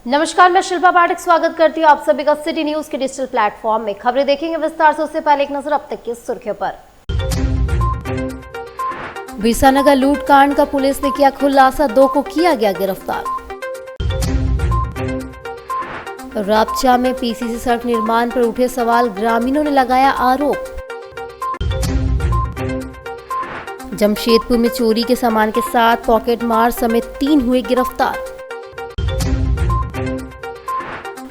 नमस्कार, मैं शिल्पा पाठक स्वागत करती हूँ आप सभी का सिटी न्यूज के डिजिटल प्लेटफॉर्म में। खबरें देखेंगे विस्तार से, उससे पहले एक नजर अब तक की सुर्खियों पर। बिरसानगर लूट कांड का पुलिस ने किया खुलासा, 2 को किया गया गिरफ्तार। रापचा में पीसीसी सड़क निर्माण पर उठे सवाल, ग्रामीणों ने लगाया आरोप। जमशेदपुर में चोरी के सामान के साथ पॉकेट मार समेत 3 हुए गिरफ्तार।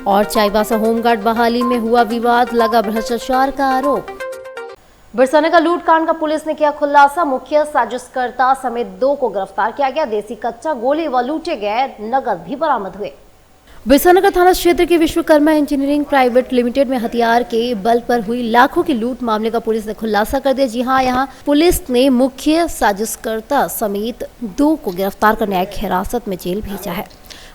और चाईबासा होमगार्ड बहाली में हुआ विवाद, लगा भ्रष्टाचार का आरोप। बिरसानगर लूट कांड का पुलिस ने किया खुलासा, मुख्य साजिशकर्ता समेत 2 को गिरफ्तार किया गया। देसी कच्चा, गोली व लूटे गए नगद भी बरामद हुए। बिरसानगर थाना क्षेत्र के विश्वकर्मा इंजीनियरिंग प्राइवेट लिमिटेड में हथियार के बल पर हुई लाखों की लूट मामले का पुलिस ने खुलासा कर दिया। जी हां, यहां पुलिस ने मुख्य साजिशकर्ता समेत 2 को गिरफ्तार कर न्यायिक हिरासत में जेल भेजा है।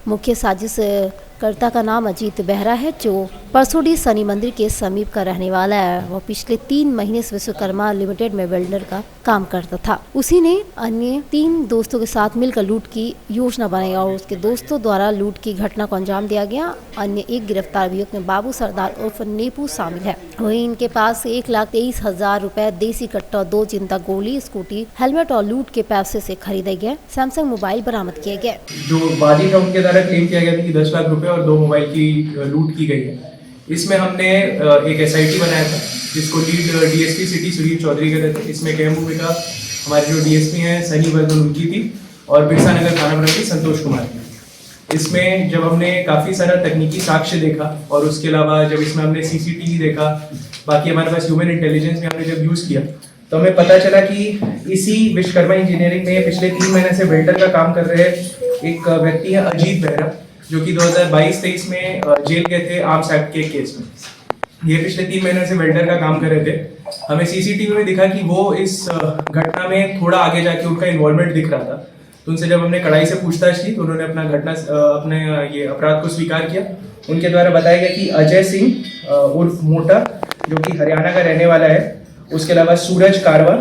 मुख्य साजिशकर्ता का नाम अजीत बेहरा है, जो परसोडी शनि मंदिर के समीप का रहने वाला है। वह पिछले 3 महीने से विश्वकर्मा लिमिटेड में वेल्डर का काम करता था। उसी ने अन्य 3 दोस्तों के साथ मिलकर लूट की योजना बनाई और उसके दोस्तों द्वारा लूट की घटना को अंजाम दिया गया। अन्य एक गिरफ्तार अभियुक्त में बाबू सरदार उर्फ नेपू शामिल है। वहीं इनके पास 1,23,000 रुपए, देसी कट्टा, 2 जिंदा गोली, स्कूटी, हेलमेट और लूट के पैसे से खरीदे गए सैमसंग मोबाइल बरामद किए गए। जो बाजी था उनके द्वारा क्लेम किया गया था कि 10 लाख रुपए और 2 मोबाइल की लूट की गई है। इसमें हमने एक SIT बनाया था जिसको lead DSP city Sunil Chaudhary कहते थे। इसमें अहम भूमिका हमारे जो DSP हैं सनी वर्धन उनकी थी और बिरसानगर थाना प्रभारी संतोष कुमार की। इसमें जब हमने काफ़ी सारा तकनीकी साक्ष्य देखा और उसके अलावा जब इसमें हमने CCTV देखा, बाकी हमारे पास ह्यूमन इंटेलिजेंस भी हमने जब यूज़ किया तो हमें पता चला कि इसी विश्वकर्मा इंजीनियरिंग में पिछले 3 महीने से वेल्डर का काम कर रहे एक व्यक्ति है अजीत बेहरा, जो कि 2022-23 में जेल गए थे आर्म्स एक्ट के केस में। ये पिछले 3 महीने से वेल्डर का काम कर रहे थे। हमें CCTV में दिखा कि वो इस घटना में थोड़ा आगे जाके उनका इन्वॉल्वमेंट दिख रहा था। तो उनसे जब हमने कड़ाई से पूछताछ की तो उन्होंने अपने ये अपराध को स्वीकार किया। उनके द्वारा बताया गया कि अजय सिंह उर्फ मोटा, जो कि हरियाणा का रहने वाला है, उसके अलावा सूरज कारवा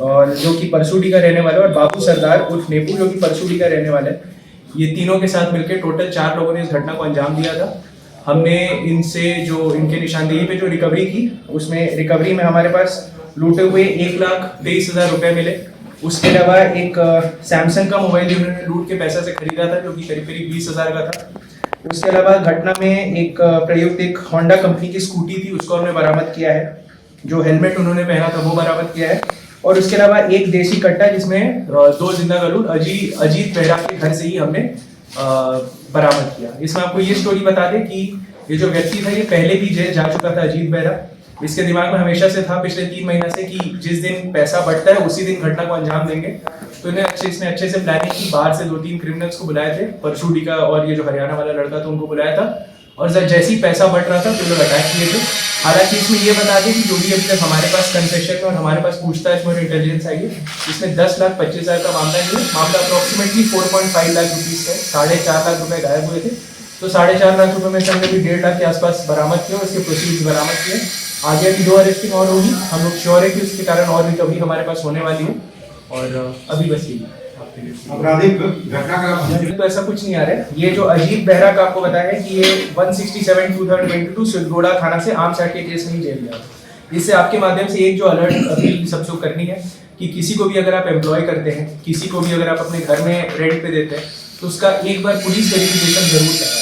और जो कि परसूडी का रहने वाला है, और बाबू सरदार उर्फ नेपू, जो कि परसूडी का रहने वाला है, ये तीनों के साथ मिलकर टोटल 4 लोगों ने इस घटना को अंजाम दिया था। हमने इनसे जो इनके निशानदेही पे जो रिकवरी की, उसमें रिकवरी में हमारे पास लूटे हुए 1,23,000 रुपए मिले। उसके अलावा एक सैमसंग का मोबाइल जिन्होंने लूट के पैसा से खरीदा था, जो कि करीब 20,000 का था। उसके अलावा घटना में एक प्रयुक्त एक होंडा कंपनी की स्कूटी थी, उसको हमने बरामद किया है। जो हेलमेट उन्होंने पहना था वो बरामद किया है। और उसके अलावा एक देसी कट्टा जिसमें 2 जिंदा गलूट अजीत बेहरा के घर से ही हमने बरामद किया। इसमें आपको ये स्टोरी बता दें कि ये जो व्यक्ति था ये पहले भी जेल जा चुका था, अजीत बेहरा। इसके दिमाग में हमेशा से था पिछले 3 महीने से कि जिस दिन पैसा बढ़ता है उसी दिन घटना को अंजाम देंगे। तो इसने अच्छे से प्लानिंग की। बाहर से 2-3 क्रिमिनल्स को बुलाए थे, परशुडी का और ये जो हरियाणा वाला लड़का था उनको बुलाया था, और जैसे ही पैसा बढ़ रहा था तो लोग अटैक किए थे। हालांकि इसमें ये बता दें कि जो भी अभी तक हमारे पास कन्फेशन में और हमारे पास पूछताछ में इंटेलिजेंस आई है, इसमें 10,25,000 का मामला है। मामला अप्रोक्सीमेटली 4.5 लाख रुपीज का है। 4.5 लाख रुपए गायब हुए थे, तो 4.5 लाख रुपए में से हमने भी 1.5 लाख के आसपास बरामद किए और उसके प्रोसीड्स बरामद किए। आगे अभी 2 अरेस्टिंग और होगी। हम लोग श्योर है कि उसके कारण और भी कभी हमारे पास होने वाली है। और अभी बस यही आपराधिक घटना का तो ऐसा कुछ नहीं आ रहा है। ये जो अजीत बेहरा का आपको बताया है कि ये 167/2022 सिलगोड़ा थाना से आर्म्स एक्ट के केस में ही जेल गया। इससे आपके माध्यम से एक जो अलर्ट अपील सबसे करनी है कि किसी को भी अगर आप एम्प्लॉय करते हैं, किसी को भी अगर आप अपने घर में रेंट पे देते हैं, तो उसका एक बार पुलिस वेरिफिकेशन जरूर कराएं।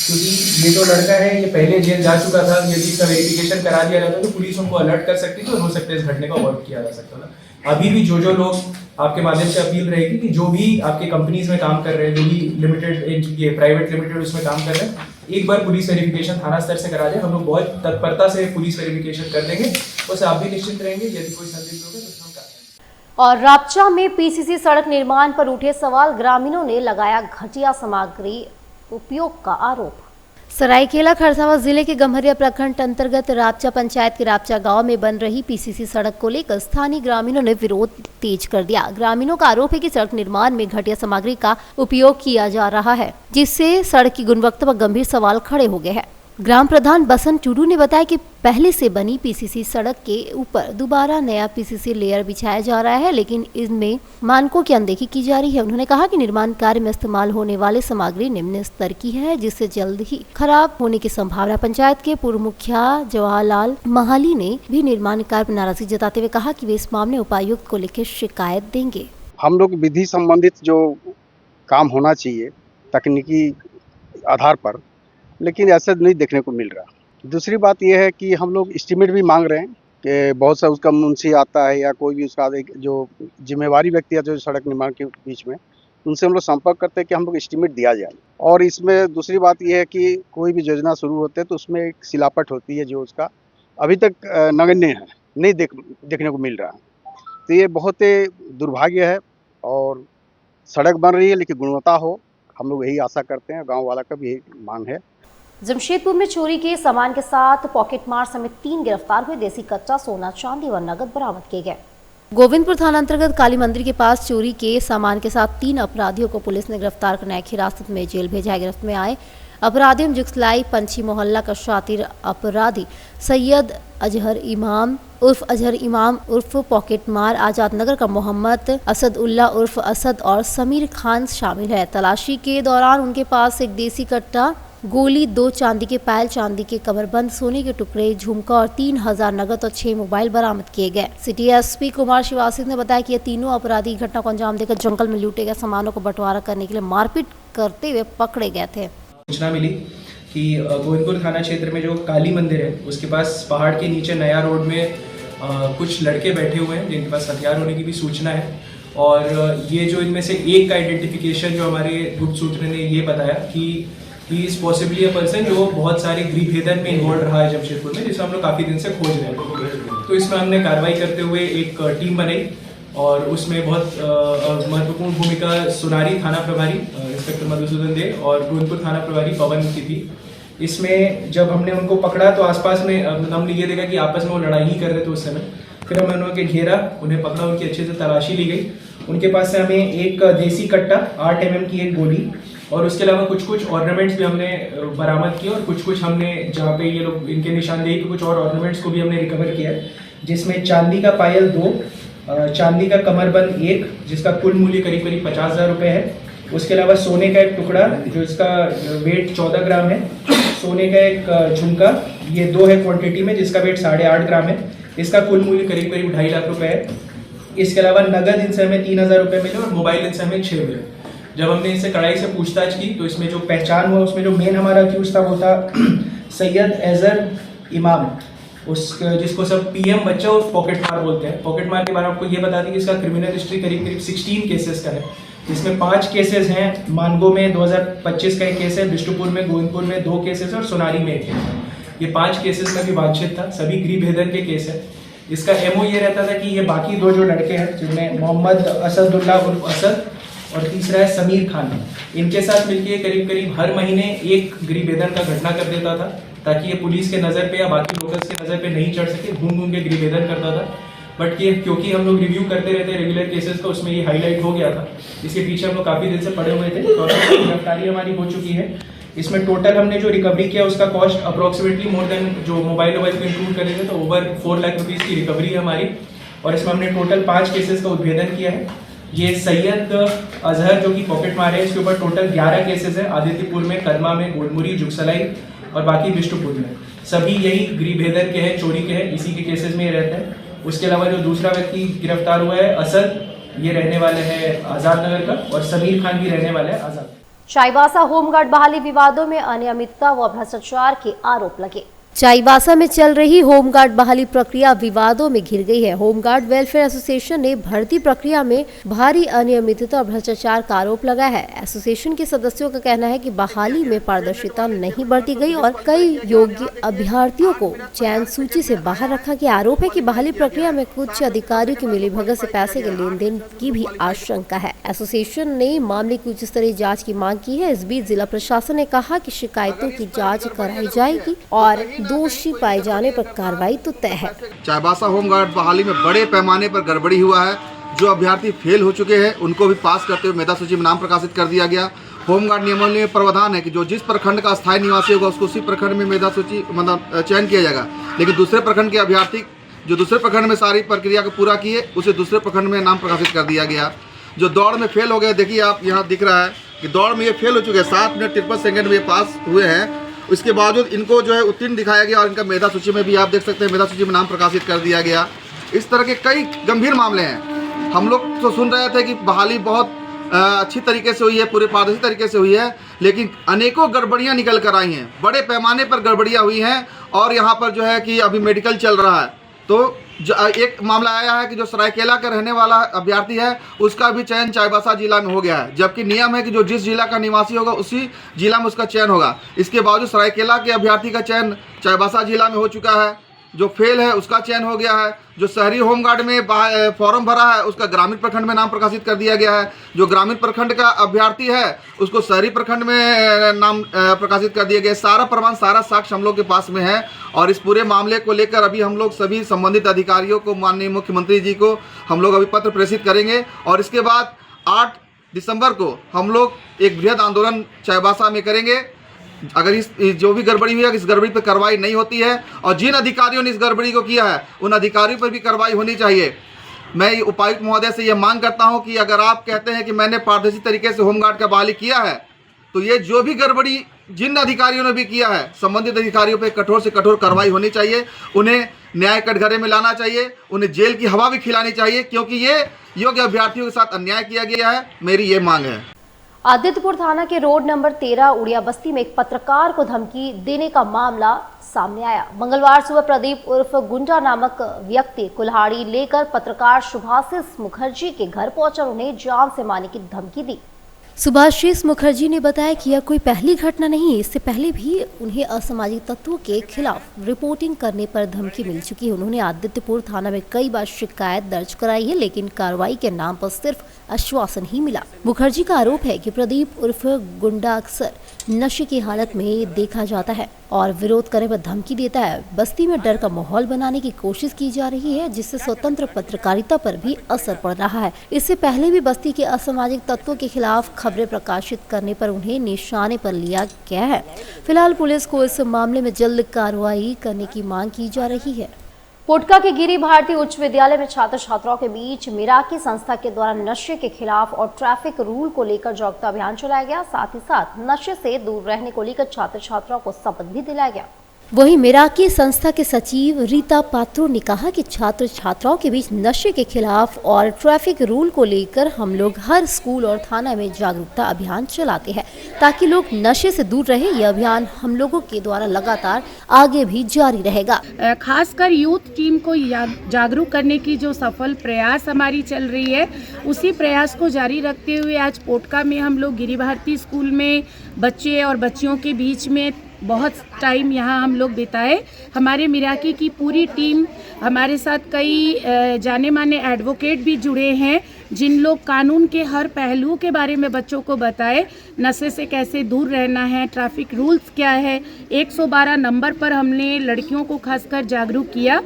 क्योंकि ये जो लड़का है ये पहले जेल जा चुका था। यदि इसका वेरिफिकेशन करा दिया जाता तो पुलिस उनको अलर्ट कर सकती थी और हो सकता है इस घटने को अवॉइड किया जा सकता था। अभी भी जो लोग आपके माध्यम से अपील रहेगी कि जो भी आपके कंपनीज में काम कर रहे हैं, जो भी लिमिटेड ये प्राइवेट लिमिटेड उसमें काम कर रहे हैं, एक बार पुलिस वेरिफिकेशन थाना स्तर से करा दें। हम लोग बहुत तत्परता से पुलिस वेरिफिकेशन कर देंगे, उससे आप भी निश्चित रहेंगे। यदि कोई संदिग्ध होगा तो हम कर। और रापचा में पीसीसी सड़क निर्माण पर उठे सवाल, ग्रामीणों ने लगाया घटिया सामग्री उपयोग का आरोप। सरायकेला खरसावां जिले के गम्हरिया प्रखंड अंतर्गत रापचा पंचायत के रापचा गांव में बन रही पीसीसी सड़क को लेकर स्थानीय ग्रामीणों ने विरोध तेज कर दिया। ग्रामीणों का आरोप है कि सड़क निर्माण में घटिया सामग्री का उपयोग किया जा रहा है, जिससे सड़क की गुणवत्ता पर गंभीर सवाल खड़े हो गए हैं। ग्राम प्रधान बसंत टुडू ने बताया कि पहले से बनी पीसीसी सड़क के ऊपर दोबारा नया पीसीसी लेयर बिछाया जा रहा है, लेकिन इनमें मानकों की अनदेखी की जा रही है। उन्होंने कहा कि निर्माण कार्य में इस्तेमाल होने वाली सामग्री निम्न स्तर की है, जिससे जल्द ही खराब होने की संभावना। पंचायत के पूर्व मुखिया जवाहरलाल महाली ने भी निर्माण कार्य पर नाराजगी जताते हुए कहा कि वे इस मामले में उपायुक्त को लिखित शिकायत देंगे। हम लोग विधि संबंधित जो काम होना चाहिए तकनीकी आधार पर, लेकिन ऐसा नहीं देखने को मिल रहा। दूसरी बात यह है कि हम लोग एस्टीमेट भी मांग रहे हैं कि बहुत सा उसका मुंशी आता है या कोई भी उसका जो जिम्मेवारी व्यक्ति है जो सड़क निर्माण के बीच में, उनसे हम लोग संपर्क करते हैं कि हम लोग एस्टीमेट दिया जाए। और इसमें दूसरी बात यह है कि कोई भी योजना शुरू होते हैं तो उसमें एक सिलापट होती है जो उसका अभी तक नगण्य है, नहीं देखने को मिल रहा है। तो ये बहुत दुर्भाग्य है और सड़क बन रही है लेकिन गुणवत्ता हो, हम लोग यही आशा करते हैं। गाँव वाला का भी यही मांग है। जमशेदपुर में चोरी के सामान के साथ पॉकेटमार समेत 3 गिरफ्तार हुए। देसी कच्चा सोना, चांदी व नगद बरामद किए गए। गोविंदपुर थाना अंतर्गत काली मंदिर के पास चोरी के सामान के साथ 3 अपराधियों को पुलिस ने गिरफ्तार कर न्यायिक हिरासत में जेल भेजा है। गिरफ्त में आए अपराधियों में जुगसलाई पंछी मोहल्ला का शातिर अपराधी सैयद अजहर इमाम उर्फ पॉकेटमार, आजाद नगर का मोहम्मद असद उल्ला उर्फ असद और समीर खान शामिल है। तलाशी के दौरान उनके पास एक देसी कट्टा, गोली, 2 चांदी के पायल, चांदी के कमरबंद, सोने के टुकड़े, झुमका और 3000 नगद और 6 मोबाइल बरामद किए गए। सिटी एसपी कुमार श्रीवास्तव ने बताया कि ये तीनों अपराधी घटना को अंजाम देकर जंगल में लूटे गए सामानों को बंटवारा करने के लिए मारपीट करते हुए पकड़े गए थे। सूचना मिली कि गोविंदपुर थाना क्षेत्र में जो काली मंदिर है उसके पास पहाड़ के नीचे नया रोड में कुछ लड़के बैठे हुए हैं जिनके पास हथियार होने की भी सूचना है। और ये जो इनमें से एक का आइडेंटिफिकेशन जो हमारे गुप्त सूत्र ने ये बताया कि he is possibly a person जो बहुत सारे गृहभेदन में इन्वॉल्व रहा है जमशेदपुर में, जिसमें हम लोग काफ़ी दिन से खोज रहे हैं। तो इसमें हमने कार्रवाई करते हुए एक टीम बनाई और उसमें बहुत महत्वपूर्ण भूमिका सोनारी थाना प्रभारी इंस्पेक्टर मधुसूदन दे और गोविंदपुर थाना प्रभारी पवन की थी। इसमें जब हमने उनको पकड़ा तो आसपास में हमने ये देखा कि आपस में वो लड़ाई ही कर रहे थे उस समय। फिर हमने उनके घेरा, उन्हें पकड़ा, उनकी अच्छे से तलाशी ली गई। उनके पास से हमें एक देसी कट्टा, 8 mm की एक गोली और उसके अलावा कुछ ऑर्नामेंट्स भी हमने बरामद किए और कुछ हमने जहाँ पे ये लोग इनके निशानदेही पे कुछ और ऑर्नामेंट्स को भी हमने रिकवर किया, जिसमें चांदी का पायल 2, चांदी का कमरबंद 1 जिसका कुल मूल्य करीब 50,000 रुपये है। उसके अलावा सोने का एक टुकड़ा जो इसका वेट 14 ग्राम है, सोने का एक झुमका, ये 2 है क्वांटिटी में जिसका वेट 8.5 ग्राम है, इसका कुल मूल्य करीब 2.5 लाख रुपए है। इसके अलावा नगद इनसे हमें 3,000 रुपये मिले और मोबाइल इनसे हमें 6 मिले। जब हमने इनसे कड़ाई से पूछताछ की तो इसमें जो पहचान हुआ उसमें जो मेन हमारा अक्यूज था वो था सैयद अजहर इमाम, जिसको सब PM बच्चा और पॉकेट मार बोलते हैं। पॉकेट मार के बारे में आपको ये बता दें कि इसका क्रिमिनल हिस्ट्री करीब 16 केसेस का है, जिसमें 5 केसेस हैं। मानगो में 2025 का एक केस है, बिष्टुपुर में, गोविंदपुर में 2 केसेस और सोनारी में 1 केस है। ये 5 केसेस में भी वांछित था, सभी गृहभेदन के केस है। इसका MO ये रहता था कि ये बाकी 2 जो लड़के हैं जिनमें मोहम्मद असदुल्ला उर्फ असद और तीसरा है समीर खान, इनके साथ मिलकर करीब हर महीने एक गृहभेदन का घटना कर देता था ताकि ये पुलिस के नज़र पे या बाकी लोकल्स के नज़र पे नहीं चढ़ सके। घूम के गृहभेदन करता था, बट ये क्योंकि हम लोग रिव्यू करते रहते रेगुलर केसेस का, उसमें ये हाईलाइट हो गया था। इसके पीछे हम लोग काफ़ी दिन से पड़े हुए थे और गिरफ्तारी हमारी हो चुकी है। इसमें टोटल हमने जो रिकवरी किया उसका कॉस्ट अप्रोक्सीमेटली मोर देन जो मोबाइल को इंक्लूड कर रहे थे तो ओवर 4 लाख रुपीज़ की रिकवरी है हमारी। और इसमें हमने टोटल 5 केसेस का उद्भेदन किया है। ये सैयद अजहर जो कि पॉकेट मार है, इसके ऊपर टोटल 11 केसेस हैं, आदित्यपुर में, करमा में, गोलमुरी, जुगसलाई और बाकी बिष्टुपुर में। सभी यही गृहभेदन के हैं, चोरी के हैं, इसी के केसेस में ये रहते हैं। उसके अलावा जो दूसरा व्यक्ति गिरफ्तार हुआ है असद, ये रहने वाले हैं आजाद नगर का, और समीर खान भी रहने वाले हैं आजाद। चाईबासा होमगार्ड बहाली विवादों में अनियमितता व भ्रष्टाचार के आरोप लगे। चाईबासा में चल रही होमगार्ड बहाली प्रक्रिया विवादों में घिर गई है। होमगार्ड वेलफेयर एसोसिएशन ने भर्ती प्रक्रिया में भारी अनियमितता और भ्रष्टाचार का आरोप लगाया है। एसोसिएशन के सदस्यों का कहना है कि बहाली में पारदर्शिता नहीं बरती गई और कई योग्य अभ्यर्थियों को चयन सूची से बाहर रखा गया। आरोप है कि बहाली प्रक्रिया में कुछ अधिकारियों की मिलीभगत से पैसे के लेन देन की भी आशंका है। एसोसिएशन ने मामले की उच्च स्तरीय जाँच की मांग की है। इस बीच जिला प्रशासन ने कहा कि शिकायतों की जाँच कराई जाएगी और दोषी पाए जाने पर कार्रवाई तो तय है। चाईबासा होमगार्ड बहाली में बड़े पैमाने पर गड़बड़ी हुआ है। जो अभ्यर्थी फेल हो चुके हैं उनको भी पास करते हुए मेधा सूची में नाम प्रकाशित कर दिया गया। होमगार्ड नियमावली में प्रावधान है कि जो जिस प्रखंड का स्थायी निवासी होगा उसको उसी प्रखंड में मेधा सूची मतलब चयन किया जाएगा। लेकिन दूसरे प्रखंड के अभ्यर्थी जो दूसरे प्रखंड में सारी प्रक्रिया को पूरा किए उसे दूसरे प्रखंड में नाम प्रकाशित कर दिया गया। जो दौड़ में फेल हो गए, देखिए आप यहाँ दिख रहा है कि दौड़ में ये फेल हो चुके हैं, 7 मिनट 53 सेकंड में पास हुए हैं। इसके बावजूद इनको जो है उत्तीर्ण दिखाया गया और इनका मेधा सूची में भी आप देख सकते हैं मेधा सूची में नाम प्रकाशित कर दिया गया। इस तरह के कई गंभीर मामले हैं। हम लोग तो सुन रहे थे कि बहाली बहुत अच्छी तरीके से हुई है, पूरे पारदर्शी तरीके से हुई है, लेकिन अनेकों गड़बड़ियाँ निकल कर आई हैं, बड़े पैमाने पर गड़बड़ियाँ हुई हैं। और यहाँ पर जो है कि अभी मेडिकल चल रहा है। तो एक मामला आया है कि जो सरायकेला का रहने वाला अभ्यर्थी है उसका भी चयन चाईबासा जिला में हो गया है, जबकि नियम है कि जो जिस जिला का निवासी होगा उसी जिला में उसका चयन होगा। इसके बावजूद सरायकेला के अभ्यर्थी का चयन चाईबासा जिला में हो चुका है। जो फेल है उसका चयन हो गया है। जो शहरी होमगार्ड में फॉर्म भरा है उसका ग्रामीण प्रखंड में नाम प्रकाशित कर दिया गया है। जो ग्रामीण प्रखंड का अभ्यर्थी है उसको शहरी प्रखंड में नाम प्रकाशित कर दिया गया। सारा प्रमाण, सारा साक्ष्य हम लोग के पास में है। और इस पूरे मामले को लेकर अभी हम लोग सभी संबंधित अधिकारियों को, माननीय मुख्यमंत्री जी को हम लोग अभी पत्र प्रेषित करेंगे। और इसके बाद 8 दिसंबर को हम लोग एक बृहद आंदोलन चाईबासा में करेंगे। अगर इस जो भी गड़बड़ी हुई है, इस गड़बड़ी पर कार्रवाई नहीं होती है और जिन अधिकारियों ने इस गड़बड़ी को किया है उन अधिकारियों पर भी कार्रवाई होनी चाहिए। मैं उपायुक्त महोदय से यह मांग करता हूं कि अगर आप कहते हैं कि मैंने पारदर्शी तरीके से होमगार्ड का बहाली किया है, तो ये जो भी गड़बड़ी जिन अधिकारियों ने भी किया है, संबंधित अधिकारियों पर कठोर से कठोर कार्रवाई होनी चाहिए। उन्हें न्याय कटघरे में लाना चाहिए, उन्हें जेल की हवा भी खिलानी चाहिए, क्योंकि ये योग्य अभ्यर्थियों के साथ अन्याय किया गया है। मेरी ये मांग है। आदित्यपुर थाना के रोड नंबर 13 उड़िया बस्ती में एक पत्रकार को धमकी देने का मामला सामने आया। मंगलवार सुबह प्रदीप उर्फ गुंडा नामक व्यक्ति कुल्हाड़ी लेकर पत्रकार सुभाषिस मुखर्जी के घर पहुंचा और उन्हें जान से मारने की धमकी दी। सुभाषिस मुखर्जी ने बताया कि यह कोई पहली घटना नहीं है, इससे पहले भी उन्हें असामाजिक तत्वों के खिलाफ रिपोर्टिंग करने पर धमकी मिल चुकी है। उन्होंने आदित्यपुर थाना में कई बार शिकायत दर्ज कराई है, लेकिन कार्रवाई के नाम पर सिर्फ आश्वासन ही मिला। मुखर्जी का आरोप है कि प्रदीप उर्फ गुंडा अक्सर नशे की हालत में देखा जाता है और विरोध करने पर धमकी देता है। बस्ती में डर का माहौल बनाने की कोशिश की जा रही है, जिससे स्वतंत्र पत्रकारिता पर भी असर पड़ रहा है। इससे पहले भी बस्ती के असामाजिक तत्वों के खिलाफ खबरें प्रकाशित करने पर उन्हें निशाने पर लिया गया है। फिलहाल पुलिस को इस मामले में जल्द कार्रवाई करने की मांग की जा रही है। पोटका के गिरी भारतीय उच्च विद्यालय में छात्र छात्राओं के बीच मिराकी संस्था के द्वारा नशे के खिलाफ और ट्रैफिक रूल को लेकर जागरूकता अभियान चलाया गया। साथ ही साथ नशे से दूर रहने को लेकर छात्र छात्राओं को शपथ भी दिलाया गया। वहीं मिराकी संस्था के सचिव रीता पात्रो ने कहा कि छात्र छात्राओं के बीच नशे के खिलाफ और ट्रैफिक रूल को लेकर हम लोग हर स्कूल और थाना में जागरूकता अभियान चलाते हैं ताकि लोग नशे से दूर रहे। यह अभियान हम लोगों के द्वारा लगातार आगे भी जारी रहेगा। खासकर यूथ टीम को जागरूक करने की जो सफल प्रयास हमारी चल रही है, उसी प्रयास को जारी रखते हुए आज पोटका में हम लोग गिरी भारती स्कूल में बच्चे और बच्चियों के बीच में बहुत टाइम यहाँ हम लोग बिताए। हमारे मिराकी की पूरी टीम, हमारे साथ कई जाने माने एडवोकेट भी जुड़े हैं, जिन लोग कानून के हर पहलू के बारे में बच्चों को बताए, नशे से कैसे दूर रहना है, ट्रैफिक रूल्स क्या है। 112 नंबर पर हमने लड़कियों को खासकर जागरूक किया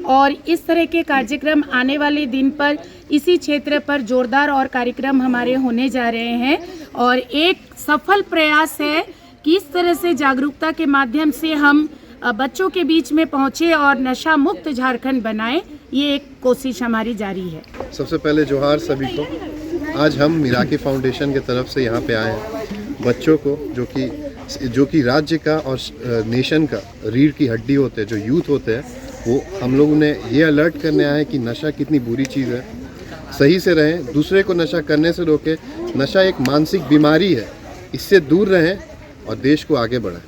और इस तरह के कार्यक्रम आने वाले दिन पर इसी क्षेत्र पर जोरदार और कार्यक्रम हमारे होने जा रहे हैं। और एक सफल प्रयास है कि इस तरह से जागरूकता के माध्यम से हम बच्चों के बीच में पहुंचे और नशा मुक्त झारखंड बनाएं, ये एक कोशिश हमारी जारी है। सबसे पहले जोहार सभी को। आज हम मिराकी फाउंडेशन की तरफ से यहाँ पे आए हैं। बच्चों को जो कि राज्य का और नेशन का रीढ़ की हड्डी होते हैं, जो यूथ होते हैं, वो हम लोग ने ये अलर्ट करने आए हैं कि नशा कितनी बुरी चीज़ है। सही से रहें, दूसरे को नशा करने से रोकें। नशा एक मानसिक बीमारी है, इससे दूर रहें और देश को आगे बढ़ाएं।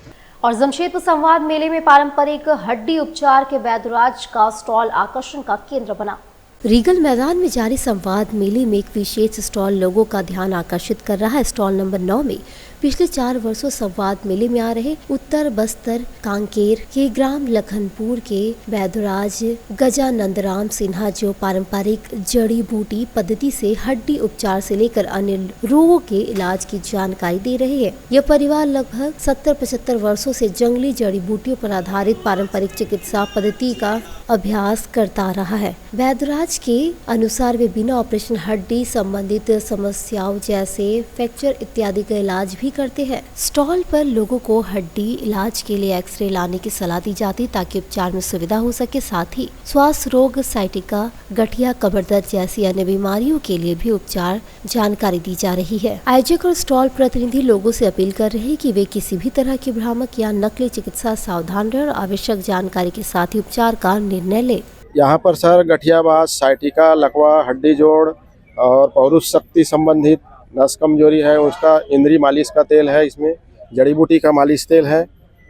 और जमशेदपुर संवाद मेले में पारंपरिक हड्डी उपचार के वैद्यराज का स्टॉल आकर्षण का केंद्र बना। रीगल मैदान में जारी संवाद मेले में एक विशेष स्टॉल लोगों का ध्यान आकर्षित कर रहा है। स्टॉल नंबर 9 में पिछले 4 वर्षों संवाद मेले में आ रहे उत्तर बस्तर कांकेर के ग्राम लखनपुर के वैद्यराज गजानंदराम सिन्हा जो पारंपरिक जड़ी बूटी पद्धति से हड्डी उपचार से लेकर अन्य रोगों के इलाज की जानकारी दे रहे हैं। यह परिवार लगभग 70-75 वर्षों से जंगली जड़ी बूटियों पर आधारित पारंपरिक चिकित्सा पद्धति का अभ्यास करता रहा है। वैद्यराज के अनुसार वे बिना ऑपरेशन हड्डी संबंधित समस्याओं जैसे फ्रैक्चर इत्यादि का इलाज भी भी करते हैं। स्टॉल पर लोगों को हड्डी इलाज के लिए एक्सरे लाने की सलाह दी जाती ताकि उपचार में सुविधा हो सके। साथ ही श्वास रोग, साइटिका, गठिया, कमर दर्द जैसी अन्य बीमारियों के लिए भी उपचार जानकारी दी जा रही है। आयोजक और स्टॉल प्रतिनिधि लोगों से अपील कर रहे हैं कि वे किसी भी तरह की भ्रामक या नकली चिकित्सा सावधान रहे और आवश्यक जानकारी के साथ ही उपचार का निर्णय ले। यहाँ पर सर गठियाबाज, साइटिका, लकवा, हड्डी जोड़ और पौरुष शक्ति संबंधित नस कमजोरी है उसका इंद्री मालिश का तेल है, इसमें जड़ी बूटी का मालिश तेल है,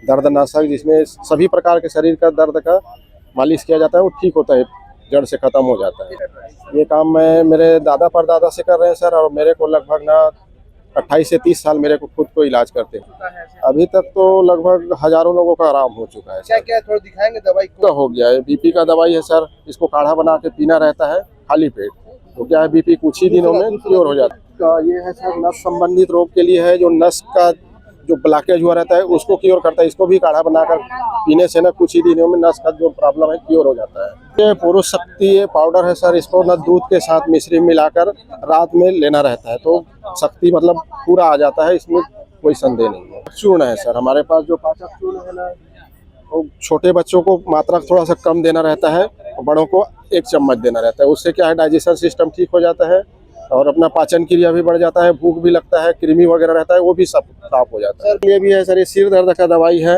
दर्दनाशक जिसमें सभी प्रकार के शरीर का दर्द का मालिश किया जाता है, वो ठीक होता है, जड़ से ख़त्म हो जाता है। ये काम मैं मेरे दादा परदादा से कर रहे हैं सर, और मेरे को लगभग ना 28 से 30 साल मेरे को खुद को इलाज करते हैं। अभी तक तो लगभग हजारों लोगों का आराम हो चुका है। क्या क्या थोड़ा दिखाएंगे? दवाई का हो गया है, बीपी का दवाई है सर, इसको काढ़ा बना के पीना रहता है खाली पेट, तो क्या है बीपी कुछ ही दिनों में क्योर हो जाता है। ये है सर नस संबंधित रोग के लिए है, जो नस का जो ब्लॉकेज हुआ रहता है उसको क्योर करता है। इसको भी काढ़ा बनाकर पीने से ना कुछ ही दिनों में नस का जो प्रॉब्लम है क्योर हो जाता है। ये पुरुष शक्ति ये पाउडर है सर, इसको ना दूध के साथ मिश्री मिलाकर रात में लेना रहता है, तो शक्ति मतलब पूरा आ जाता है, इसमें कोई संदेह नहीं है। चूर्ण है सर हमारे पास, जो पाचक चूर्ण है ना, वो छोटे बच्चों को मात्रा थोड़ा सा कम देना रहता है और बड़ों को 1 चम्मच देना रहता है। उससे क्या है डाइजेशन सिस्टम ठीक हो जाता है और अपना पाचन क्रिया भी बढ़ जाता है, भूख भी लगता है, कृमि वगैरह रहता है वो भी सब साफ हो जाता है। ये भी है सर, ये सिर दर्द का दवाई है,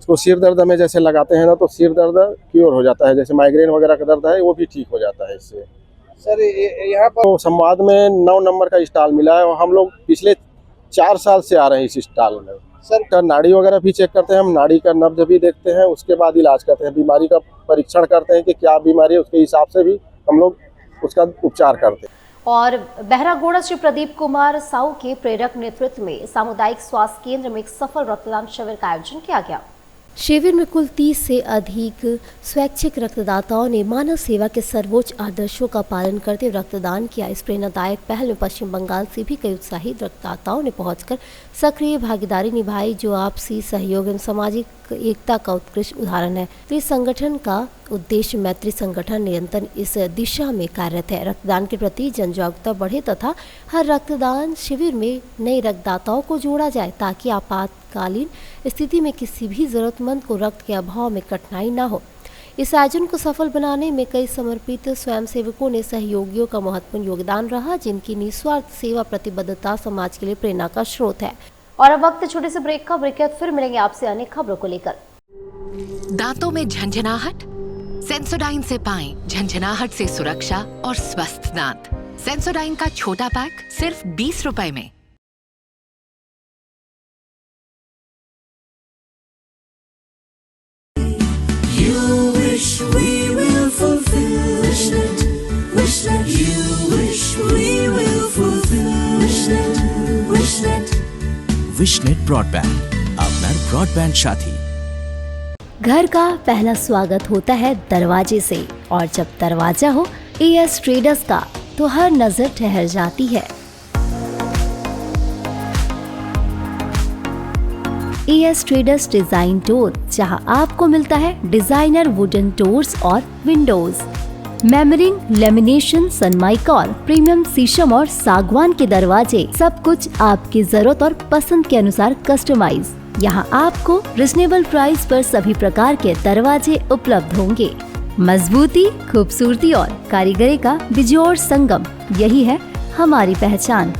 इसको सिर दर्द में जैसे लगाते हैं ना तो सिर दर्द क्योर हो जाता है, जैसे माइग्रेन वगैरह का दर्द है वो भी ठीक हो जाता है इससे। सर यहाँ पर तो संवाद में 9 नंबर का स्टॉल मिला है और हम लोग पिछले 4 साल से आ रहे हैं इस स्टॉल में। सर का नाड़ी वगैरह भी चेक करते हैं हम, नाड़ी का नब्ज भी देखते हैं, उसके बाद इलाज करते हैं, बीमारी का परीक्षण करते हैं कि क्या बीमारी है, उसके हिसाब से भी हम लोग उसका उपचार करते हैं। और बहरागोड़ा श्री प्रदीप कुमार साहू के प्रेरक नेतृत्व में सामुदायिक स्वास्थ्य केंद्र में एक सफल रक्तदान शिविर का आयोजन किया गया। शिविर में कुल 30 से अधिक स्वैच्छिक रक्तदाताओं ने मानव सेवा के सर्वोच्च आदर्शों का पालन करते हुए रक्तदान किया। इस प्रेरणादायक पहल में पश्चिम बंगाल से भी कई उत्साहित रक्तदाताओं ने पहुंचकर सक्रिय भागीदारी निभाई, जो आपसी सहयोग एवं सामाजिक एकता का उत्कृष्ट उदाहरण है। तो इस संगठन का उद्देश्य मैत्री संगठन निरंतर इस दिशा में कार्यरत है। रक्तदान के प्रति जन जागरूकता बढ़े तथा हर रक्तदान शिविर में नए रक्तदाताओं को जोड़ा जाए ताकि आपातकालीन स्थिति में किसी भी जरूरतमंद को रक्त के अभाव में कठिनाई न हो। इस आयोजन को सफल बनाने में कई समर्पित स्वयंसेवकों ने सहयोगियों का महत्वपूर्ण योगदान रहा, जिनकी निस्वार्थ सेवा प्रतिबद्धता समाज के लिए प्रेरणा का स्रोत है। और अब वक्त छोटे से ब्रेक का। ब्रेक के बाद फिर मिलेंगे आपसे अन्य खबरों को लेकर। दांतों में झंझनाहट? सेंसोडाइन से पाएं झंझनाहट से सुरक्षा और स्वस्थ दांत। सेंसोडाइन का छोटा पैक सिर्फ 20 रुपए में। विशनेट ब्रॉडबैंड, আপনার ब्रॉडबैंड साथी। घर का पहला स्वागत होता है दरवाजे से, और जब दरवाजा हो एएस ट्रेडर्स का तो हर नजर ठहर जाती है। एएस ट्रेडर्स डिजाइन डोर, जहां आपको मिलता है डिजाइनर वुडन डोर्स और विंडोज, मेमरिंग, लेमिनेशन, सनमाइका, प्रीमियम शीशम और सागवान के दरवाजे, सब कुछ आपकी जरूरत और पसंद के अनुसार कस्टमाइज। यहाँ आपको रिजनेबल प्राइस पर सभी प्रकार के दरवाजे उपलब्ध होंगे। मजबूती, खूबसूरती और कारीगरी का बेजोड़ संगम, यही है हमारी पहचान।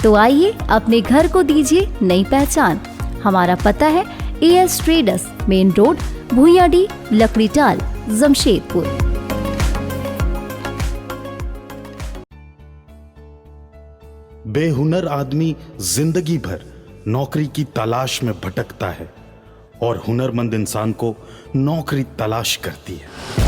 तो आइए अपने घर को दीजिए नई पहचान। हमारा पता है AS traders, main road, Bhuiyadih, Lakdital, Jamshedpur. बेहुनर आदमी जिंदगी भर नौकरी की तलाश में भटकता है और हुनरमंद इंसान को नौकरी तलाश करती है।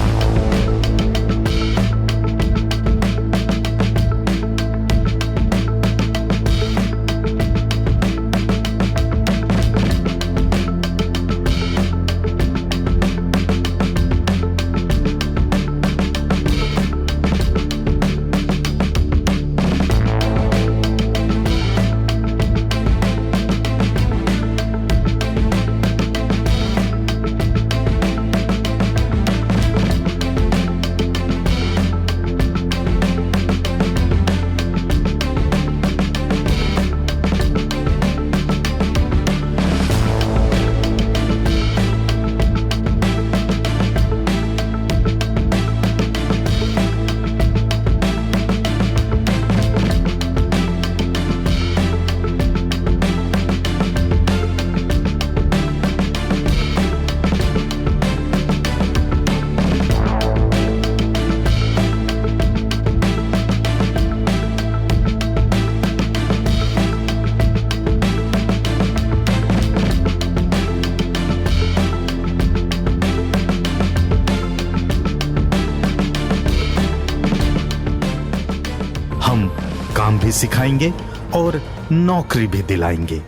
भी सिखाएंगे और नौकरी भी दिलाएंगे।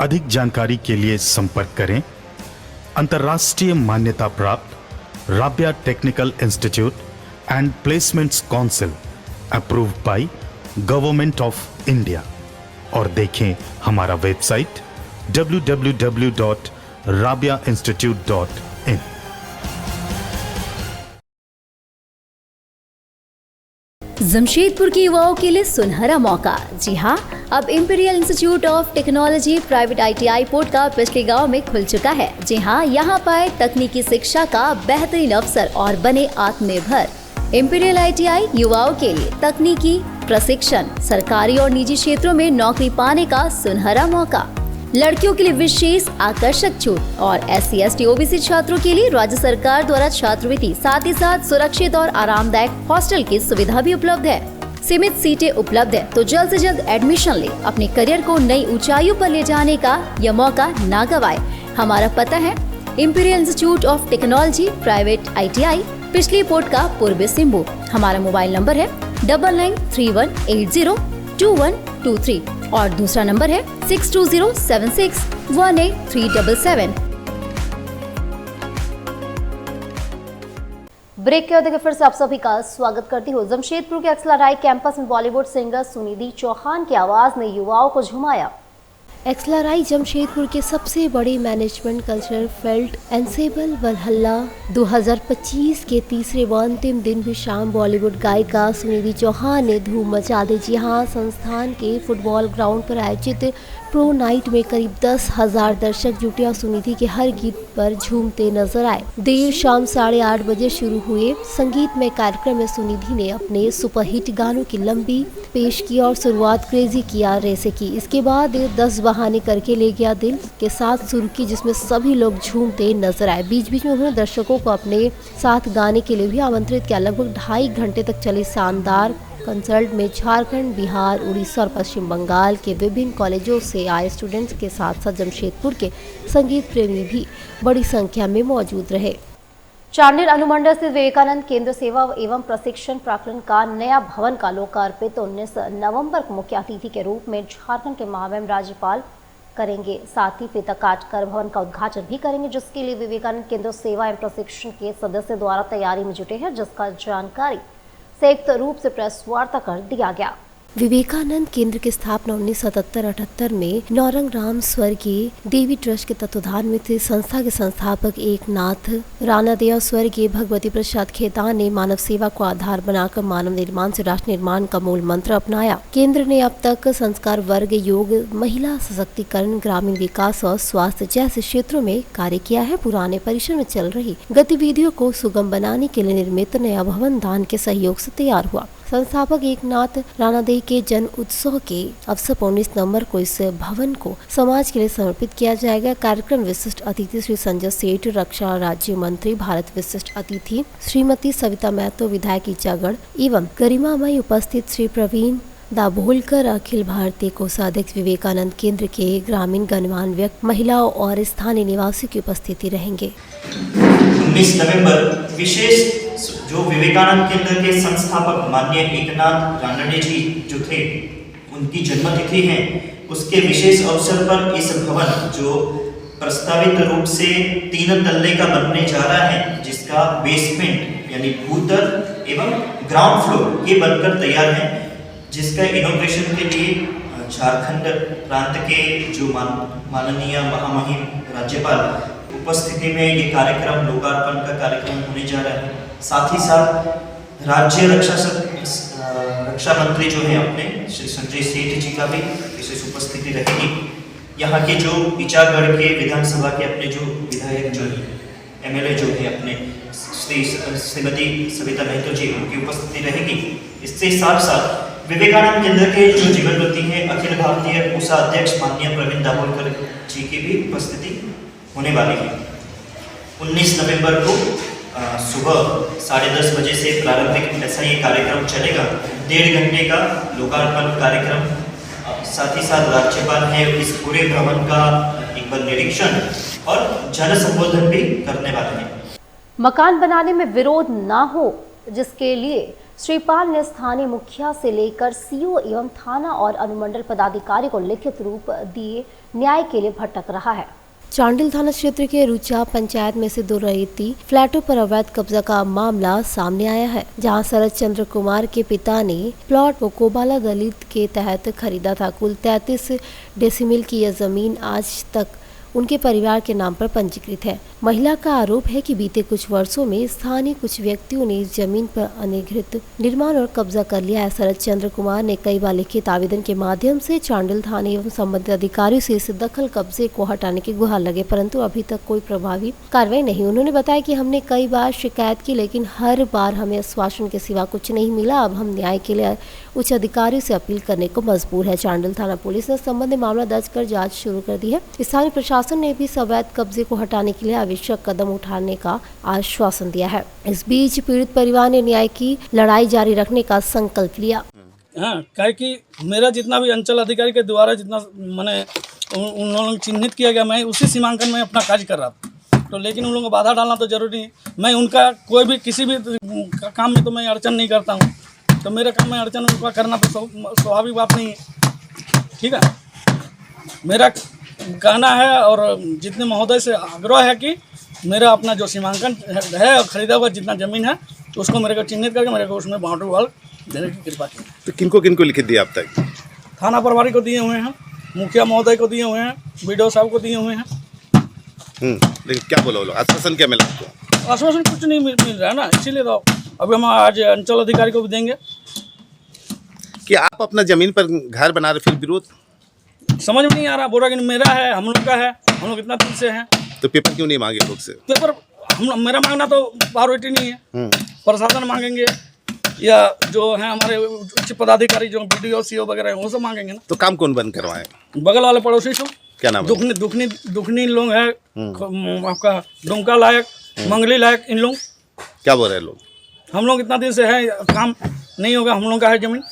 अधिक जानकारी के लिए संपर्क करें अंतर्राष्ट्रीय मान्यता प्राप्त Rabia technical institute and placements council approved by government of India और देखें हमारा वेबसाइट www.rabiainstitute.in। जमशेदपुर के युवाओं के लिए सुनहरा मौका। जी हां, अब imperial institute of technology private ITI port का पिछले गांव में खुल चुका है। जी हां, यहां पाए तकनीकी शिक्षा का बेहतरीन अवसर और बने आत्मनिर्भर। इंपीरियल ITI युवाओं के लिए तकनीकी प्रशिक्षण, सरकारी और निजी क्षेत्रों में नौकरी पाने का सुनहरा मौका। लड़कियों के लिए विशेष आकर्षक छूट और SC ST OBC छात्रों के लिए राज्य सरकार द्वारा छात्रवृत्ति, साथ ही साथ सुरक्षित और आरामदायक हॉस्टल की सुविधा भी उपलब्ध है। सीमित सीटें उपलब्ध है, तो जल्द से जल्द एडमिशन ले, अपने करियर को नई ऊंचाइयों पर ले जाने का यह मौका ना गवाए। हमारा पता है imperial institute of technology private ITI, पिछली पोर्ट का पूर्वी सिंबू। हमारा मोबाइल नंबर है 9931802123 और दूसरा नंबर है 6207618377। ब्रेक के बाद फिर से आप सभी का स्वागत करती हूँ। जमशेदपुर के एक्सलाराई कैंपस में बॉलीवुड सिंगर सुनिधि चौहान की आवाज ने युवाओं को झुमाया। एक्सलाराई जमशेदपुर के सबसे बड़े मैनेजमेंट कल्चरल फेल्ट एंसेबल वलहल्ला 2025 के तीसरे व अंतिम दिन भी शाम बॉलीवुड गायिका सुनिधि चौहान ने धूम मचा दी। जी हाँ, संस्थान के फुटबॉल ग्राउंड पर आयोजित प्रो नाइट में करीब 10,000 दर्शक जुटे और सुनिधि के हर गीत पर झूमते नजर आए। देर शाम 8:30 बजे शुरू हुए संगीतमय कार्यक्रम में सुनिधि ने अपने सुपरहिट गानों की लंबी पेश की और शुरुआत क्रेजी किया रे से की। इसके बाद 10 बहाने करके ले गया दिल के साथ शुरू की, जिसमें सभी लोग झूमते नजर आए। बीच बीच में उन्होंने दर्शकों को अपने साथ गाने के लिए भी आमंत्रित किया। लगभग 2.5 घंटे तक चले शानदार कंसर्ट में झारखंड, बिहार, उड़ीसा और पश्चिम बंगाल के विभिन्न कॉलेजों से आए स्टूडेंट्स के साथ साथ जमशेदपुर के संगीत प्रेमी भी बड़ी संख्या में मौजूद रहे। चांडिल अनुमंडल स्थित विवेकानंद केंद्र सेवा एवं प्रशिक्षण प्रांगण का नया भवन का लोकार्पित 19 नवंबर को मुख्य अतिथि के रूप में झारखंड के महामहिम राज्यपाल करेंगे। साथ ही फीता काट कर भवन का उद्घाटन भी करेंगे, जिसके लिए विवेकानंद केंद्र सेवा एवं प्रशिक्षण के सदस्य द्वारा तैयारी में जुटे हैं, जिसका जानकारी संयुक्त रूप से प्रेस वार्ता कर दिया गया। विवेकानंद केंद्र की स्थापना 1977-78 में नौरंग राम स्वर्गीय देवी ट्रस्ट के तत्वाधान में थी। संस्था के संस्थापक एकनाथ राणादे और स्वर्गीय भगवती प्रसाद खेतान ने मानव सेवा को आधार बनाकर मानव निर्माण से राष्ट्र निर्माण का मूल मंत्र अपनाया। केंद्र ने अब तक संस्कार वर्ग, योग, महिला सशक्तिकरण, ग्रामीण विकास और स्वास्थ्य जैसे क्षेत्रों में कार्य किया है। पुराने परिसर में चल रही गतिविधियों को सुगम बनाने के लिए निर्मित नया भवन दान के सहयोग से तैयार हुआ। संस्थापक एकनाथ राणादे के जन्म उत्सव के अवसर पर 19 नवंबर को इस भवन को समाज के लिए समर्पित किया जाएगा। कार्यक्रम विशिष्ट अतिथि श्री संजय सेठ, रक्षा राज्य मंत्री भारत, विशिष्ट अतिथि श्रीमती सविता महतो, विधायक ईचागढ़ एवं गरिमामय उपस्थित श्री प्रवीण दाभोलकर, अखिल भारतीय कोषाध्यक्ष विवेकानंद केंद्र के ग्रामीण गणमान्य व्यक्ति, महिलाओं और स्थानीय निवासियों की उपस्थिति रहेंगे। 19 नवंबर विशेष जो विवेकानंद केंद्र के संस्थापक माननीय एकनाथ राणादे जी जो थे, उनकी जन्मतिथि है, उसके विशेष अवसर पर इस भवन जो प्रस्तावित रूप से 3 तल्ले का बनने जा रहा है, जिसका बेसमेंट यानी भूतल एवं ग्राउंड फ्लोर ये बनकर तैयार है, जिसका इनॉग्रेशन के लिए झारखंड प्रांत के जो माननीय महामहिम राज्यपाल उपस्थिति में ये कार्यक्रम लोकार्पण का कार्यक्रम होने जा रहा है। साथ ही साथ राज्य रक्षा मंत्री जो है अपने श्री संजय सेठ जी का भी विशेष उपस्थिति रहेगी। यहाँ के जो ईचागढ़ के विधानसभा के अपने जो विधायक जो है MLA जो है अपने श्रीमती सविता महतो जी, उनकी उपस्थिति रहेगी। इससे साथ साथ विवेकानंद केंद्र के जो जीवनवृत्ति है अखिल भारतीय कोषाध्यक्ष माननीय प्रवीण दाभोलकर जी की भी उपस्थिति होने वाली है। 19 नवंबर को सुबह 10:30 बजे से प्रारंभिक ऐसा ये कार्यक्रम चलेगा। 1.5 घंटे का लोकार्पण कार्यक्रम, साथ ही साथ राज्यपाल है इस पूरे भवन का एक बार निरीक्षण और जन संबोधन भी करने वाले हैं। मकान बनाने में विरोध ना हो, जिसके लिए श्रीपाल ने स्थानीय मुखिया से लेकर सीओ एवं थाना और अनुमंडल पदाधिकारी को लिखित रूप दिए न्याय के लिए भटक रहा है। चांडिल थाना क्षेत्र के रुचा पंचायत में से 2 रईती फ्लैटों पर अवैध कब्जा का मामला सामने आया है, जहां शरद चंद्र कुमार के पिता ने प्लॉट कोबाला दलित के तहत खरीदा था। कुल 33 डेसिमिल की यह जमीन आज तक उनके परिवार के नाम पर पंजीकृत है। महिला का आरोप है कि बीते कुछ वर्षों में स्थानीय कुछ व्यक्तियों ने इस जमीन पर अनधिकृत निर्माण और कब्जा कर लिया है। शरद चंद्र कुमार ने कई बार लिखित आवेदन के माध्यम से चांडिल थाने एवं संबंधित अधिकारियों से इस दखल कब्जे को हटाने की गुहार लगे, परंतु अभी तक कोई प्रभावी कार्रवाई नहीं। उन्होंने बताया कि हमने कई बार शिकायत की, लेकिन हर बार हमें आश्वासन के सिवा कुछ नहीं मिला। अब हम न्याय के लिए उच्च अधिकारियों से अपील करने को मजबूर है। चांडिल थाना पुलिस ने संबंध में मामला दर्ज कर जाँच शुरू कर दी है। स्थानीय प्रशासन ने भी इस अवैध कब्जे को हटाने के लिए आवश्यक कदम उठाने का आश्वासन दिया है। इस बीच पीड़ित परिवार ने न्याय की लड़ाई जारी रखने का संकल्प लिया। हाँ, क्या कि मेरा जितना भी अंचल अधिकारी के द्वारा जितना मैंने उन लोगों को चिन्हित किया गया, मैं उसी सीमांकन में अपना कार्य कर रहा था। तो लेकिन उन लोगों को बाधा डालना तो जरूरी है। मैं उनका कोई भी किसी भी काम में तो मैं अड़चन नहीं करता हूँ, तो मेरे काम में अड़चन उनका करना तो स्वाभाविक बात नहीं है। ठीक है, मेरा कहना है और जितने महोदय से आग्रह है कि मेरा अपना जो सीमांकन है और खरीदा हुआ जितना ज़मीन है तो उसको मेरे को चिन्हित करके मेरे को उसमें बाउंड्री वॉल देने की कृपा की। तो किनको किनको लिखित दिया अब तक? थाना प्रभारी को दिए हुए हैं, मुखिया महोदय को दिए हुए हैं, बीडीओ साहब को दिए हुए हैं। लेकिन क्या बोलो, आश्वासन क्या मिला आपको? आश्वासन कुछ नहीं मिल रहा है ना, इसीलिए तो अभी हम आज अंचल अधिकारी को भी देंगे कि आप अपना जमीन पर घर बना रहे, फिर विरोध समझ में नहीं आ रहा। बोला कि मेरा है, हम लोग का है, हम लोग इतना दिन से हैं। तो पेपर क्यों नहीं मांगे लोग से? पेपर मेरा मांगना तो प्रायोरिटी नहीं है, प्रशासन मांगेंगे या जो है हमारे उच्च पदाधिकारी जो बीडीओ सीओ वगैरह वो सब मांगेंगे ना। तो काम कौन बंद करवाए? बगल वाले पड़ोसी से। क्या नाम? दुखनी लोग है, आपका दुमका लायक, मंगली लायक, इन लोग क्या बोल रहे हैं लोग? हम लोग इतना दिन से है, काम नहीं होगा, हम लोग का है जमीन।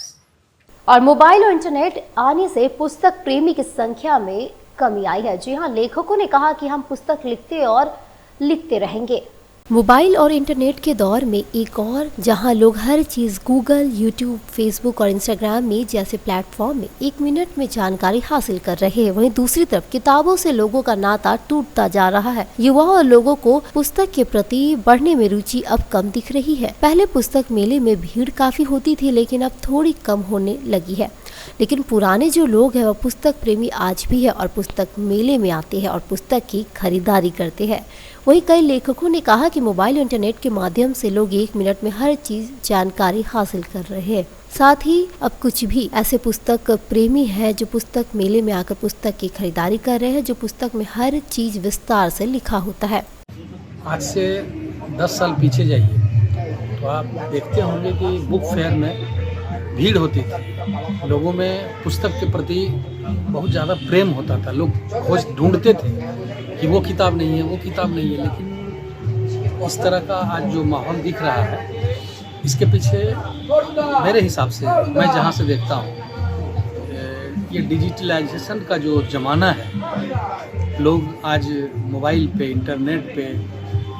और मोबाइल और इंटरनेट आने से पुस्तक प्रेमी की संख्या में कमी आई है। जी हाँ, लेखकों ने कहा कि हम पुस्तक लिखते और लिखते रहेंगे। मोबाइल और इंटरनेट के दौर में एक और जहां लोग हर चीज गूगल, यूट्यूब, फेसबुक और इंस्टाग्राम में जैसे प्लेटफॉर्म में 1 मिनट में जानकारी हासिल कर रहे हैं, वहीं दूसरी तरफ किताबों से लोगों का नाता टूटता जा रहा है। युवाओं और लोगों को पुस्तक के प्रति बढ़ने में रुचि अब कम दिख रही है। पहले पुस्तक मेले में भीड़ काफी होती थी, लेकिन अब थोड़ी कम होने लगी है। लेकिन पुराने जो लोग हैं वह पुस्तक प्रेमी आज भी है और पुस्तक मेले में आते हैं और पुस्तक की खरीदारी करते हैं। वहीं कई लेखकों ने कहा कि मोबाइल और इंटरनेट के माध्यम से लोग 1 मिनट में हर चीज जानकारी हासिल कर रहे हैं। साथ ही अब कुछ भी ऐसे पुस्तक प्रेमी हैं जो पुस्तक मेले में आकर पुस्तक की खरीदारी कर रहे हैं, जो पुस्तक में हर चीज विस्तार से लिखा होता है। आज से 10 साल पीछे जाइए तो आप देखते होंगे कि बुक फेयर में भीड़ होती थी, लोगों में पुस्तक के प्रति बहुत ज़्यादा प्रेम होता था। लोग खोज ढूंढते थे कि वो किताब नहीं है, वो किताब नहीं है। लेकिन इस तरह का आज जो माहौल दिख रहा है, इसके पीछे मेरे हिसाब से, मैं जहाँ से देखता हूँ, ये डिजिटलाइजेशन का जो ज़माना है, लोग आज मोबाइल पे, इंटरनेट पे,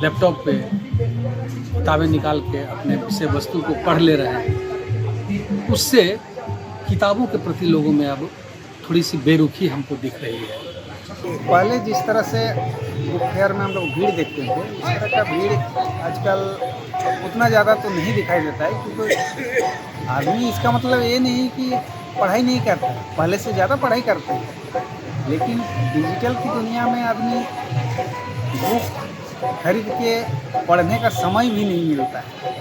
लैपटॉप पे किताबें निकाल के अपने विषय वस्तु को पढ़ ले रहे हैं। उससे किताबों के प्रति लोगों में अब थोड़ी सी बेरुखी हमको दिख रही है। पहले जिस तरह से बुक फेयर में हम लोग भीड़ देखते थे, इस तरह का भीड़ आजकल उतना ज़्यादा तो नहीं दिखाई देता है, क्योंकि आदमी, इसका मतलब ये नहीं कि पढ़ाई नहीं करता, पहले से ज़्यादा पढ़ाई करते हैं। लेकिन डिजिटल की दुनिया में आदमी बुक खरीद के पढ़ने का समय भी नहीं मिलता है,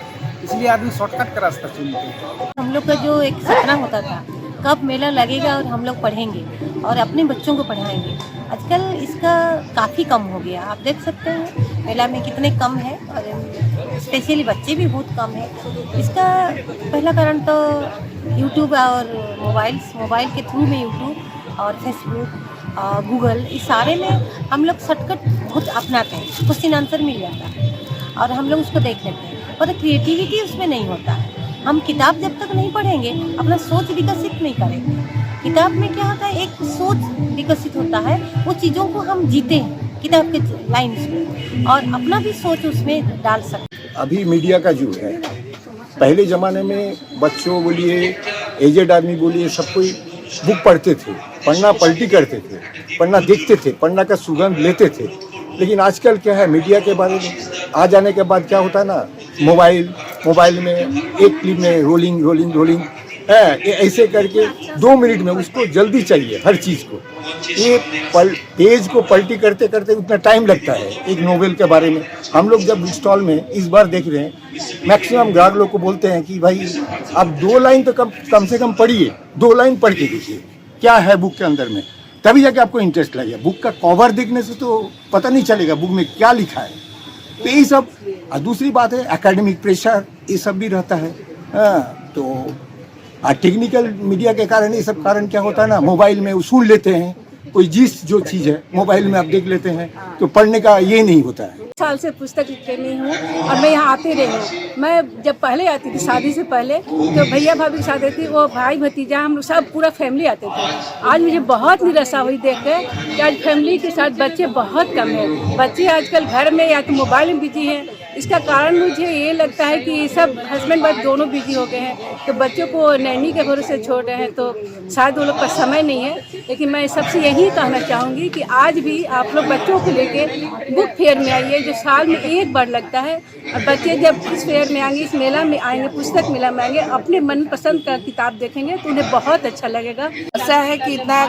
इसलिए आदमी शॉर्टकट का रास्ता चुनते हैं। हम लोग का जो एक सपना होता था, कब मेला लगेगा और हम लोग पढ़ेंगे और अपने बच्चों को पढ़ाएंगे, आजकल इसका काफ़ी कम हो गया। आप देख सकते हैं मेला में कितने कम है, और स्पेशली बच्चे भी बहुत कम है। इसका पहला कारण तो यूट्यूब और मोबाइल के थ्रू में यूट्यूब और फेसबुक और गूगल, इस सारे में हम लोग शॉर्टकट बहुत अपनाते हैं। क्वेश्चन आंसर मिल जाता है और हम लोग उसको देख लेते हैं, पर क्रिएटिविटी उसमें नहीं होता है। हम किताब जब तक नहीं पढ़ेंगे अपना सोच विकसित नहीं करेंगे। किताब में क्या होता है, एक सोच विकसित होता है, वो चीज़ों को हम जीते हैं किताब के लाइन में और अपना भी सोच उसमें डाल सकते हैं। अभी मीडिया का युग है, पहले ज़माने में बच्चों बोलिए, एजेड आदमी बोलिए, सब कोई बुक पढ़ते थे, पढ़ना पलटी करते थे, पढ़ना देखते थे, पढ़ना का सुगंध लेते थे। लेकिन आजकल क्या है, मीडिया के बारे में आ जाने के बाद क्या होता है ना, मोबाइल में एक क्लिप में रोलिंग है, ऐसे करके 2 मिनट में उसको जल्दी चाहिए हर चीज़ को। ये पेज को पलटी करते करते उतना टाइम लगता है। एक नोवेल के बारे में हम लोग जब स्टॉल में इस बार देख रहे हैं, मैक्सिमम ग्राहक लोग को बोलते हैं कि भाई आप 2 लाइन तो कम से कम पढ़िए, 2 लाइन पढ़ के देखिए क्या है बुक के अंदर में, तभी जाके आपको इंटरेस्ट लगेगा। बुक का कवर देखने से तो पता नहीं चलेगा बुक में क्या लिखा है। तो यही सब। दूसरी बात है एकेडमिक प्रेशर, ये सब भी रहता है। तो टेक्निकल मीडिया के कारण ये सब कारण क्या होता है ना, मोबाइल में सुन लेते हैं कोई जो चीज़ है मोबाइल में आप देख लेते हैं, तो पढ़ने का ये नहीं होता है। साल से पुस्तक प्रेमी हूँ और मैं यहाँ आती रही हूँ। मैं जब पहले आती थी शादी से पहले, तो भैया भाभी के साथ आती थी, वो भाई भतीजा हम सब पूरा फैमिली आते थे। आज मुझे बहुत निराशा हुई देख के कि आज फैमिली के साथ बच्चे बहुत कम हैं। बच्चे आजकल घर में या तो मोबाइल में बिजी हैं। इसका कारण मुझे ये लगता है कि सब हस्बैंड वाइफ दोनों बिजी हो गए हैं, तो बच्चों को नैनी के भरोसे छोड़ रहे हैं, तो शायद वो लोग का समय नहीं है। लेकिन मैं सबसे यही कहना चाहूँगी कि आज भी आप लोग बच्चों को लेके बुक फेयर में आइए, जो साल में एक बार लगता है। और बच्चे जब इस फेयर में आएंगे, इस मेला में आएंगे, पुस्तक मेला में आएंगे, अपने मनपसंद का किताब देखेंगे तो उन्हें बहुत अच्छा लगेगा। ऐसा है कि इतना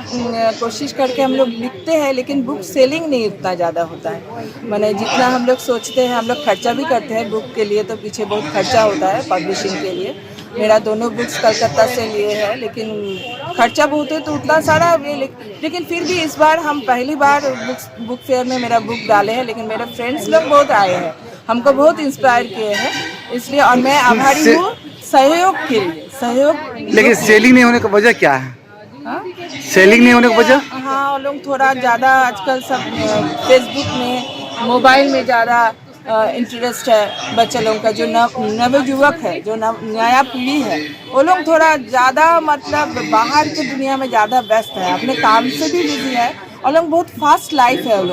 कोशिश करके हम लोग लिखते हैं, लेकिन बुक सेलिंग नहीं उतना ज़्यादा होता है। माने जितना हम लोग सोचते हैं, हम लोग खर्चा भी करते हैं बुक के लिए, तो पीछे बहुत खर्चा होता है पब्लिशिंग के लिए। मेरा दोनों बुक्स कलकत्ता से लिए हैं, लेकिन खर्चा बहुत है तो उतना सारा, लेकिन फिर भी इस बार हम पहली बार बुक फेयर में मेरा बुक डाले हैं। लेकिन मेरे फ्रेंड्स लोग बहुत आए हैं, हमको बहुत इंस्पायर किए हैं, इसलिए और मैं आभारी हूँ सहयोग के लिए। सहयोग। लेकिन सेलिंग नहीं होने की वजह क्या है? सेलिंग नहीं होने की वजह? हाँ, वो लोग थोड़ा ज़्यादा आजकल सब फेसबुक में, मोबाइल में ज़्यादा इंटरेस्ट है बच्चे लोगों का। जो नवयुवक है, जो नया पीढ़ी है, वो लोग थोड़ा ज़्यादा मतलब बाहर की दुनिया में ज़्यादा व्यस्त है, अपने काम से भी बिजी है, और लोग बहुत फास्ट लाइफ है वो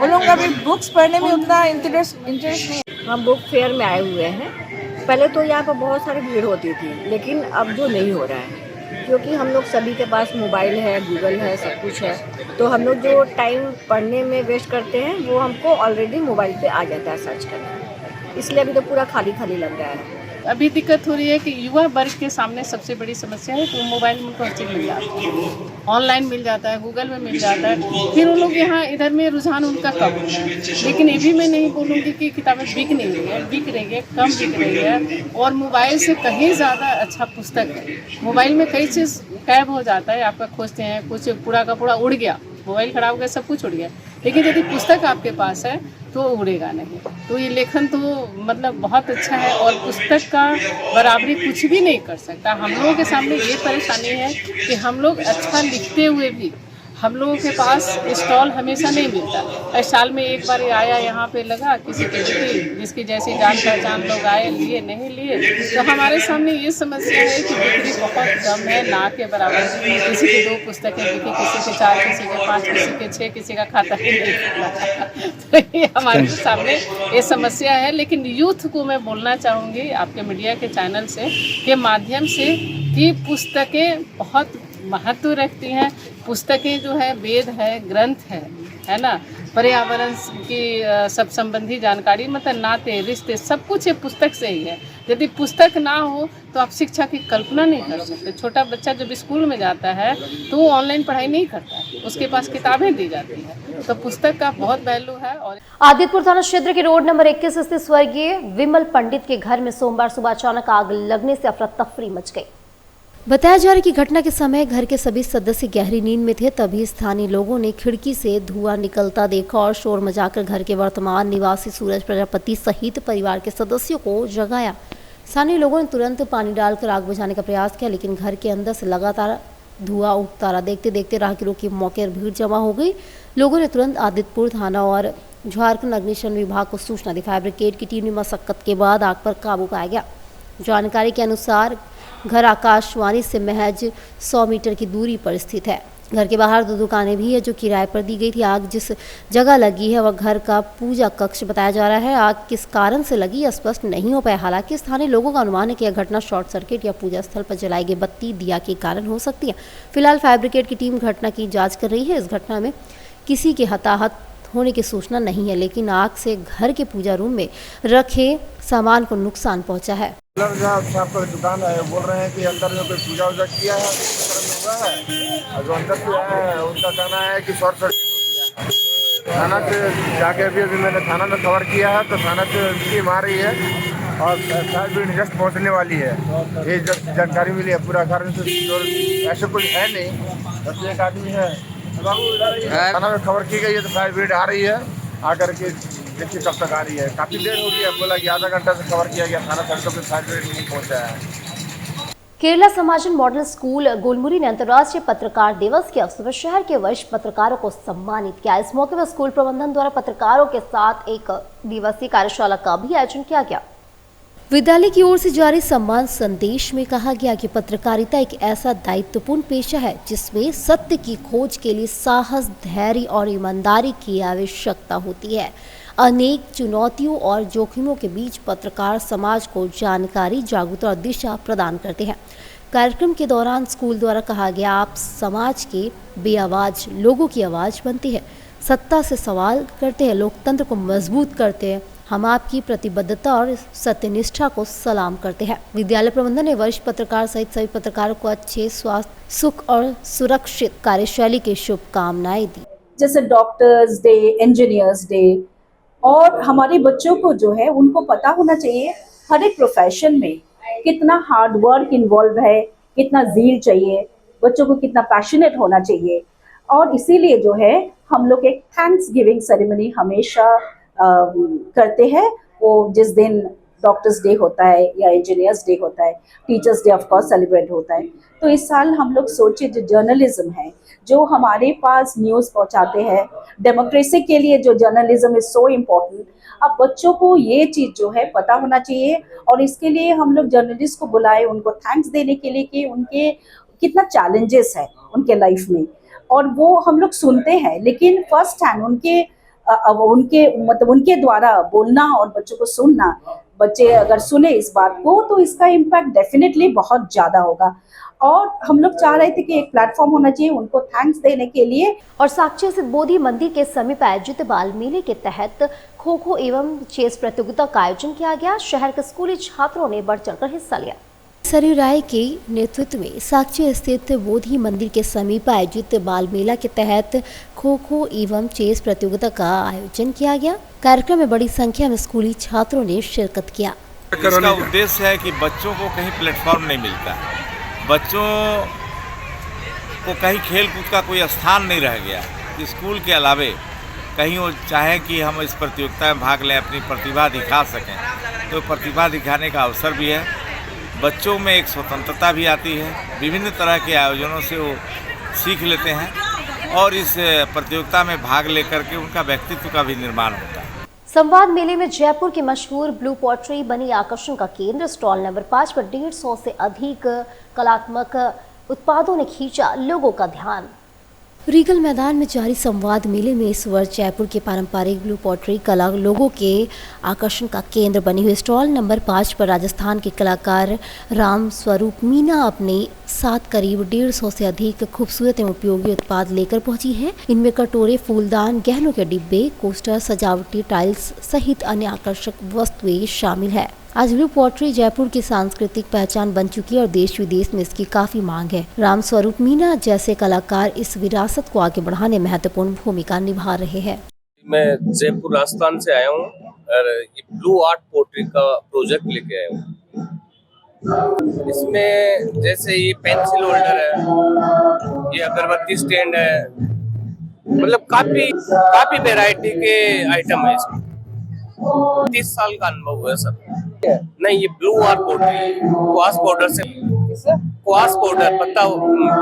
लोग का भी बुक्स पढ़ने में उतना इंटरेस्ट नहीं। हम बुक फेयर में आए हुए हैं। पहले तो यहाँ पर बहुत सारी भीड़ होती थी, लेकिन अब जो नहीं हो रहा है, क्योंकि हम लोग सभी के पास मोबाइल है, गूगल है, सब कुछ है, तो हम लोग जो टाइम पढ़ने में वेस्ट करते हैं वो हमको ऑलरेडी मोबाइल पे आ जाता है सर्च करके, इसलिए अभी तो पूरा खाली खाली लग रहा है। अभी दिक्कत हो रही है कि युवा वर्ग के सामने सबसे बड़ी समस्या है कि मोबाइल में उनको हर चीज़ मिल जाती है, ऑनलाइन मिल जाता है, गूगल में मिल जाता है, फिर वो लोग यहाँ इधर में रुझान उनका कम हो रहा है। लेकिन ये भी मैं नहीं बोलूँगी कि किताबें बिक नहीं रही है, बिक रही है, कम बिक रही है, और मोबाइल से कहीं ज़्यादा अच्छा पुस्तक है। मोबाइल में कई चीज़ गायब हो जाता है, आपका खोजते हैं, कुछ पूरा का पूरा उड़ गया, मोबाइल खराब हो गया, सब कुछ उड़ गया। लेकिन यदि पुस्तक आपके पास है तो उड़ेगा नहीं। तो ये लेखन तो मतलब बहुत अच्छा है, और पुस्तक का बराबरी कुछ भी नहीं कर सकता। हम लोगों के सामने ये परेशानी है कि हम लोग अच्छा लिखते हुए भी हम लोगों के पास स्टॉल हमेशा नहीं मिलता। साल में एक बार आया, यहाँ पे लगा किसी के जिसकी जैसी जान पहचान, लोग आए, लिए नहीं लिए। तो हमारे सामने ये समस्या है कि बिक्री बहुत कम है, ना के बराबर। किसी की 2 पुस्तकें बिकी, किसी के 4, किसी के 5, किसी के 6, किसी का खाता ही नहीं खुला। तो ये हमारे सामने ये समस्या है। लेकिन यूथ को मैं बोलना चाहूँगी आपके मीडिया के चैनल से के माध्यम से कि पुस्तकें बहुत महत्व रखती हैं। पुस्तकें जो है वेद है, ग्रंथ है ना, पर्यावरण की सब संबंधी जानकारी, मतलब नाते रिश्ते सब कुछ ये पुस्तक से ही है। यदि पुस्तक ना हो तो आप शिक्षा की कल्पना नहीं कर सकते। छोटा बच्चा जब स्कूल में जाता है तो वो ऑनलाइन पढ़ाई नहीं करता है, उसके पास किताबें दी जाती हैं, तो पुस्तक का बहुत वैल्यू है। और आदित्यपुर थाना क्षेत्र के रोड नंबर 21 स्थित स्वर्गीय विमल पंडित के घर में सोमवार सुबह अचानक आग लगने से अफरा तफरी मच गई। बताया जा रहा है कि घटना के समय घर के सभी सदस्य गहरी नींद में थे, तभी स्थानीय लोगों ने खिड़की से धुआं निकलता देखा और शोर मचाकर घर के वर्तमान निवासी सूरज प्रजापति सहित परिवार के सदस्यों को जगाया। स्थानीय लोगों ने तुरंत पानी डालकर आग बुझाने का प्रयास किया, लेकिन घर के अंदर से लगातार धुआं उठता रहा। देखते देखते राहगीरों की मौके पर भीड़ जमा हो गई। लोगों ने तुरंत आदित्यपुर थाना और झारखंड अग्निशमन विभाग को सूचना दी। फायर ब्रिगेड की टीम ने मशक्कत के बाद आग पर काबू पाया गया। जानकारी के अनुसार घर आकाशवाणी से महज 100 मीटर की दूरी पर स्थित है। घर के बाहर 2 दुकानें भी है जो किराए पर दी गई थी। आग जिस जगह लगी है वह घर का पूजा कक्ष बताया जा रहा है। आग किस कारण से लगी स्पष्ट नहीं हो पाया। हालांकि स्थानीय लोगों का अनुमान है कि यह घटना शॉर्ट सर्किट या पूजा स्थल पर जलाई गई बत्ती दिया के कारण हो सकती है। फिलहाल फायर ब्रिगेड की टीम घटना की जाँच कर रही है। इस घटना में किसी के हताहत होने की सूचना नहीं है, लेकिन आग से घर के पूजा रूम में रखे सामान को नुकसान पहुंचा है। आपका दुकान है, बोल रहे हैं कि अंदर में कोई पूजा वूजा किया है, हुआ है, और जो अंदर से आया है उनका कहना है कि शॉर्ट सर्किट हो गया है। थाना से जाके अभी मैंने थाना में खबर किया है, तो थाना से टीम आ रही है और शायद भी जस्ट पहुँचने वाली है। ये जानकारी मिली है, पूरा घर से ऐसा कुछ है नहीं, बस एक आदमी है। थाना में खबर की गई है तो फायर ब्रिगेड आ रही है, आकर के देखिए कब तक आ रही है। काफ़ी देर हो गई है, बोला कि आधा घंटा से खबर किया गया, थाना सड़कों पर फायर ब्रिगेड नहीं पहुँचा है। केरला समाजन मॉडल स्कूल गोलमुरी ने अंतर्राष्ट्रीय पत्रकार दिवस के अवसर पर शहर के वरिष्ठ पत्रकारों को सम्मानित किया। इस मौके पर स्कूल प्रबंधन द्वारा पत्रकारों के साथ एक दिवसीय कार्यशाला का भी आयोजन किया गया। विद्यालय की ओर से जारी सम्मान संदेश में कहा गया कि पत्रकारिता एक ऐसा दायित्वपूर्ण पेशा है जिसमें सत्य की खोज के लिए साहस, धैर्य और ईमानदारी की आवश्यकता होती है। अनेक चुनौतियों और जोखिमों के बीच पत्रकार समाज को जानकारी, जागरूकता और दिशा प्रदान करते हैं। कार्यक्रम के दौरान स्कूल द्वारा कहा गया, आप समाज के बेआवाज लोगों की आवाज़ बनती है, सत्ता से सवाल करते हैं, लोकतंत्र को मजबूत करते हैं। हम आपकी प्रतिबद्धता और सत्यनिष्ठा को सलाम करते हैं। विद्यालय प्रबंधन ने वरिष्ठ पत्रकार सहित सभी पत्रकारों को अच्छे स्वास्थ्य, सुख और सुरक्षित कार्यशैली की शुभकामनाएं दी। जैसे डॉक्टर्स डे, इंजीनियर्स डे, और हमारे बच्चों को जो है उनको पता होना चाहिए हर एक प्रोफेशन में कितना हार्ड वर्क इन्वॉल्व है, कितना ज़ील चाहिए, बच्चों को कितना पैशनेट होना चाहिए। और इसीलिए जो है हम लोग एक थैंक्स गिविंग सेरेमनी हमेशा करते हैं। वो जिस दिन डॉक्टर्स डे होता है या इंजीनियर्स डे होता है, teachers day of course celebrate होता है। तो इस साल हम लोग सोचे जो जर्नलिज्म है, जो हमारे पास न्यूज़ पहुंचाते हैं, डेमोक्रेसी के लिए जो जर्नलिज्म इज सो इम्पोर्टेंट, अब बच्चों को ये चीज़ जो है पता होना चाहिए। और इसके लिए हम लोग जर्नलिस्ट को बुलाए उनको थैंक्स देने के लिए कि उनके कितना चैलेंजेस है उनके लाइफ में, और वो हम लोग सुनते हैं। लेकिन फर्स्ट हैंड उनके द्वारा बोलना और बच्चों को सुनना, बच्चे अगर सुने इस बात को तो इसका इम्पैक्ट डेफिनेटली बहुत ज़्यादा होगा। और हम लोग चाह रहे थे कि एक प्लेटफॉर्म होना चाहिए उनको थैंक्स देने के लिए। और साक्षी स्थित बोधि मंदिर के समीप आयोजित बाल मेले के तहत खो खो एवं चेस प्रतियोगिता का आयोजन किया गया। शहर के स्कूली छात्रों ने बढ़ चढ़कर हिस्सा लिया। सरयू राय के नेतृत्व में साक्षी स्थित बोधि मंदिर के समीप आयोजित बाल मेला के तहत खो खो एवं चेस प्रतियोगिता का आयोजन किया गया। कार्यक्रम में बड़ी संख्या में स्कूली छात्रों ने शिरकत किया। इसका उद्देश्य है कि बच्चों को कहीं प्लेटफॉर्म नहीं मिलता है, बच्चों को कहीं खेल कूद का कोई स्थान नहीं रह गया। स्कूल के अलावे कहीं वो चाहें कि हम इस प्रतियोगिता में भाग लें, अपनी प्रतिभा दिखा सकें, तो प्रतिभा दिखाने का अवसर भी है। बच्चों में एक स्वतंत्रता भी आती है, विभिन्न तरह के आयोजनों से वो सीख लेते हैं और इस प्रतियोगिता में भाग लेकर के उनका व्यक्तित्व का भी निर्माण होता है। संवाद मेले में जयपुर की मशहूर ब्लू पॉटरी बनी आकर्षण का केंद्र। स्टॉल नंबर 5 पर 150 से अधिक कलात्मक उत्पादों ने खींचा लोगों का ध्यान। रीगल मैदान में जारी संवाद मेले में इस वर्ष जयपुर के पारंपरिक ब्लू पॉटरी कला लोगों के आकर्षण का केंद्र बनी हुई। स्टॉल नंबर 5 पर राजस्थान के कलाकार राम स्वरूप मीना अपने साथ करीब 150 से अधिक खूबसूरत एवं उपयोगी उत्पाद लेकर पहुंची हैं। इनमें कटोरे, फूलदान, गहनों के डिब्बे, कोस्टर, सजावटी टाइल्स सहित अन्य आकर्षक वस्तुएं शामिल है। आज ब्लू पॉटरी जयपुर की सांस्कृतिक पहचान बन चुकी है और देश विदेश में इसकी काफी मांग है। राम स्वरूप मीना जैसे कलाकार इस विरासत को आगे बढ़ाने में महत्वपूर्ण भूमिका निभा रहे हैं। मैं जयपुर राजस्थान से आया हूँ और ये ब्लू आर्ट पोट्री का प्रोजेक्ट लेके आया हूँ। इसमें जैसे ये पेंसिल होल्डर है, ये अगरबत्ती स्टैंड है, मतलब काफी वैरायटी के आइटम है इसमें। 30 साल का अनुभव है सर। नहीं, ये blue art pottery quartz powder से, क्वास पाउडर पत्ता,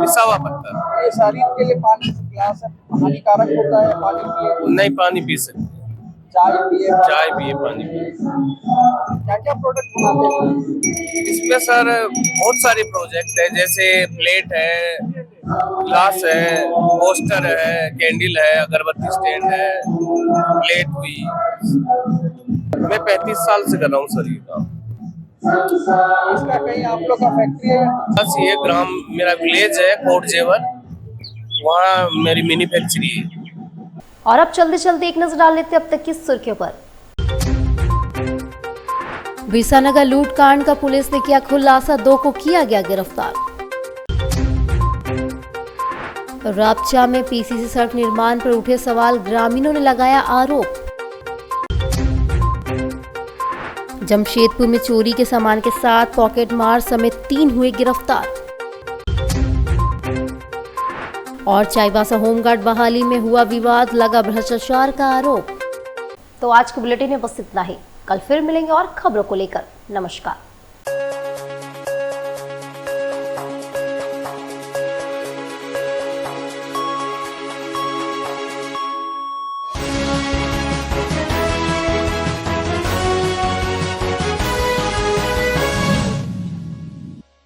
पिसा हुआ पत्ता। ये शरीर के लिए पानी ग्लास हानिकारक होता है, पानी पिए? नहीं, पानी पी सकते, चाय पिए, पानी पिए। क्या क्या प्रोडक्ट बनाते हैं इसमें सर? बहुत सारे प्रोजेक्ट है, जैसे प्लेट है, ग्लास है, पोस्टर है, कैंडल है, अगरबत्ती स्टैंड है, प्लेट हुई। मैं 35 साल से कर रहा हूँ सर ये काम। इसका कहीं आप लोग का फैक्ट्री है? बस ये ग्राम मेरा विलेज है कोट जेवर, वहाँ मेरी मिनी फैक्ट्री है। और अब चलते चलते एक नजर डाल लेते अब तक की सुर्खियों पर। बिरसानगर लूट कांड का पुलिस ने किया खुलासा, 2 को किया गया गिरफ्तार। रापचा में पीसीसी सड़क निर्माण पर उठे सवाल, ग्रामीणों ने लगाया आरोप। जमशेदपुर में चोरी के सामान के साथ पॉकेट मार समेत 3 हुए गिरफ्तार। और चाईबासा होमगार्ड बहाली में हुआ विवाद, लगा भ्रष्टाचार का आरोप। तो आज के बुलेटिन में बस इतना ही। कल फिर मिलेंगे और खबरों को लेकर। नमस्कार।